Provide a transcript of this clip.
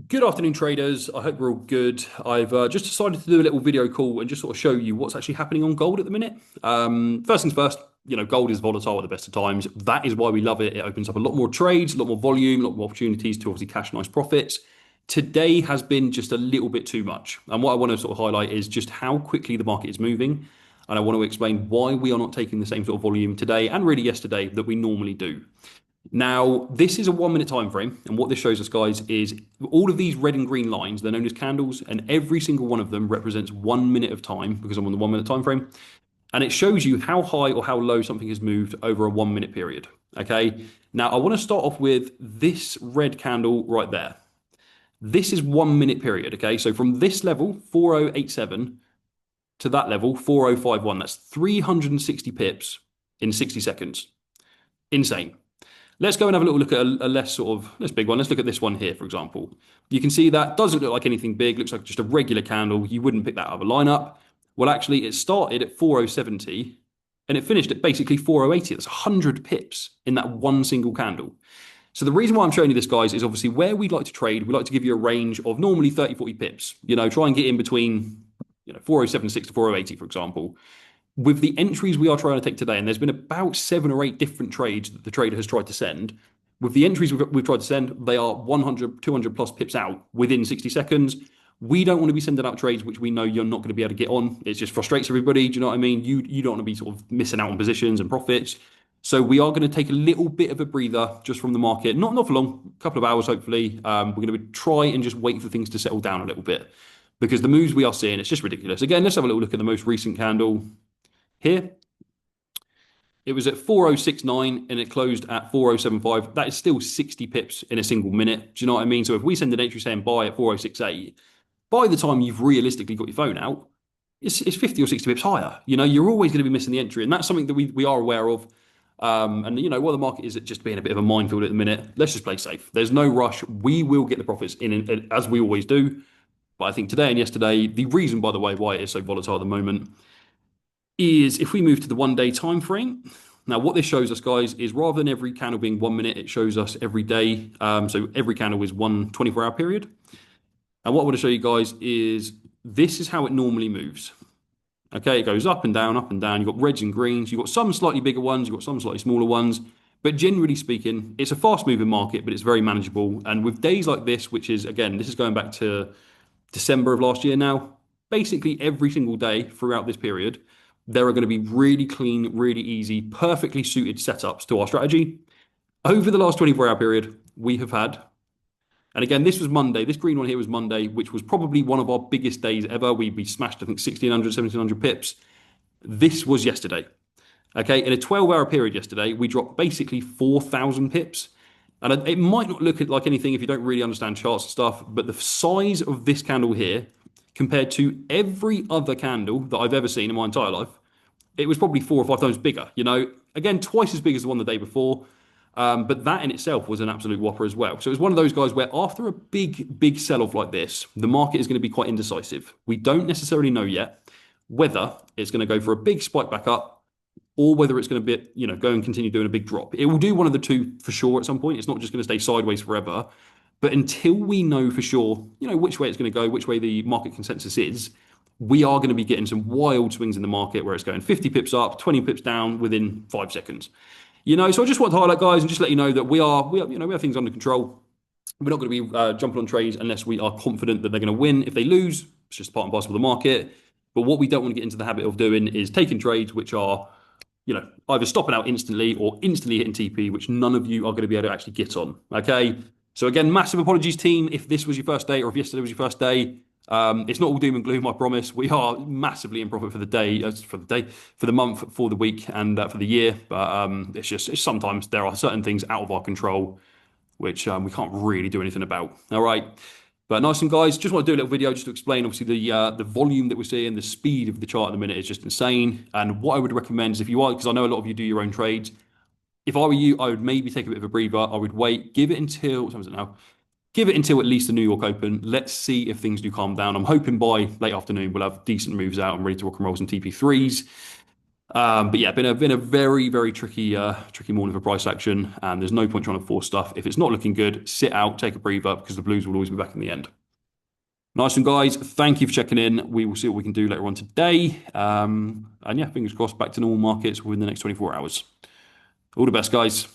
Good afternoon, traders. I hope you're all good. I've just decided to do a little video call and just sort of show you what's actually happening on gold at the minute. First things first, gold is volatile at the best of times. That is why we love it. It opens up a lot more trades, a lot more volume, a lot more opportunities to obviously cash nice profits. Today has been just a little bit too much. And what I want to sort of highlight is just how quickly the market is moving. And I want to explain why we are not taking the same sort of volume today and really yesterday that we normally do. Now, this is a 1 minute time frame, and what this shows us, guys, is all of these red and green lines, they're known as candles, and every single one of them represents 1 minute of time because I'm on the 1 minute time frame. And it shows you how high or how low something has moved over a 1 minute period. Okay. Now, I want to start off with this red candle right there. This is 1 minute period. Okay. So from this level, 4087, to that level, 4051, that's 360 pips in 60 seconds. Insane. Let's go and have a little look at a less big one. Let's look at this one here, for example. You can see that doesn't look like anything big, looks like just a regular candle. You wouldn't pick that out of a lineup. Well, actually, it started at 4070 and it finished at basically 4080. That's 100 pips in that one single candle. So the reason why I'm showing you this, guys, is obviously where we'd like to trade, we like to give you a range of normally 30, 40 pips. Try and get in between 4076 to 4080, for example. With the entries we are trying to take today, and there's been about 7 or 8 different trades that the trader has tried to send. With the entries we've tried to send, they are 100, 200 plus pips out within 60 seconds. We don't want to be sending out trades which we know you're not going to be able to get on. It just frustrates everybody. Do you know what I mean? You don't want to be sort of missing out on positions and profits. So we are going to take a little bit of a breather just from the market, not for long, a couple of hours hopefully. We're going to try and just wait for things to settle down a little bit because the moves we are seeing, it's just ridiculous. Again, let's have a little look at the most recent candle here. It was at 4069 and it closed at 4075. That is still 60 pips in a single minute. Do you know what I mean? So if we send an entry saying buy at 4068, by the time you've realistically got your phone out, it's 50 or 60 pips higher. You're always going to be missing the entry. And that's something that we are aware of. While the market is just being a bit of a minefield at the minute, let's just play safe. There's no rush. We will get the profits in as we always do. But I think today and yesterday, the reason, by the way, why it is so volatile at the moment is if we move to the 1 day time frame. Now, what this shows us, guys, is rather than every candle being 1 minute, it shows us every day. So every candle is one 24-hour period. And what I want to show you guys is this is how it normally moves. Okay, it goes up and down, up and down. You've got reds and greens. You've got some slightly bigger ones. You've got some slightly smaller ones. But generally speaking, it's a fast-moving market, but it's very manageable. And with days like this, which is, again, this is going back to December of last year now, basically every single day throughout this period, there are going to be really clean, really easy, perfectly suited setups to our strategy. Over the last 24-hour period, we have had, and again, this was Monday. This green one here was Monday, which was probably one of our biggest days ever. We smashed, I think, 1,600, 1,700 pips. This was yesterday. Okay, in a 12-hour period yesterday, we dropped basically 4,000 pips. And it might not look like anything if you don't really understand charts and stuff, but the size of this candle here compared to every other candle that I've ever seen in my entire life, it was probably 4 or 5 times bigger. Again, twice as big as the one the day before. But that in itself was an absolute whopper as well. So it was one of those guys where after a big sell off like this, the market is going to be quite indecisive. We don't necessarily know yet whether it's going to go for a big spike back up or whether it's going to be, go and continue doing a big drop. It will do one of the two for sure at some point. It's not just going to stay sideways forever. But until we know for sure, which way it's going to go, which way the market consensus is, we are going to be getting some wild swings in the market where it's going 50 pips up, 20 pips down within 5 seconds. So I just want to highlight, guys, and just let you know that we have things under control. We're not going to be jumping on trades unless we are confident that they're going to win. If they lose, it's just part and parcel of the market. But what we don't want to get into the habit of doing is taking trades which are, either stopping out instantly or instantly hitting TP, which none of you are going to be able to actually get on. Okay. So again, massive apologies, team, if this was your first day or if yesterday was your first day. It's not all doom and gloom, I promise. We are massively in profit for the day, for the month, for the week, and for the year. But it's sometimes there are certain things out of our control, which we can't really do anything about. All right. But nice one, guys. Just want to do a little video just to explain, obviously, the volume that we're seeing, the speed of the chart at the minute is just insane. And what I would recommend is if you are, because I know a lot of you do your own trades, if I were you, I would maybe take a bit of a breather. I would wait, give it until, what time is it now? Give it until at least the New York Open. Let's see if things do calm down. I'm hoping by late afternoon we'll have decent moves out and ready to rock and roll some TP3s. But yeah, been a very very tricky morning for price action, and there's no point trying to force stuff. If it's not looking good, sit out, take a breather, because the blues will always be back in the end. Nice one, guys. Thank you for checking in. We will see what we can do later on today. And yeah, fingers crossed, back to normal markets within the next 24 hours. All the best, guys.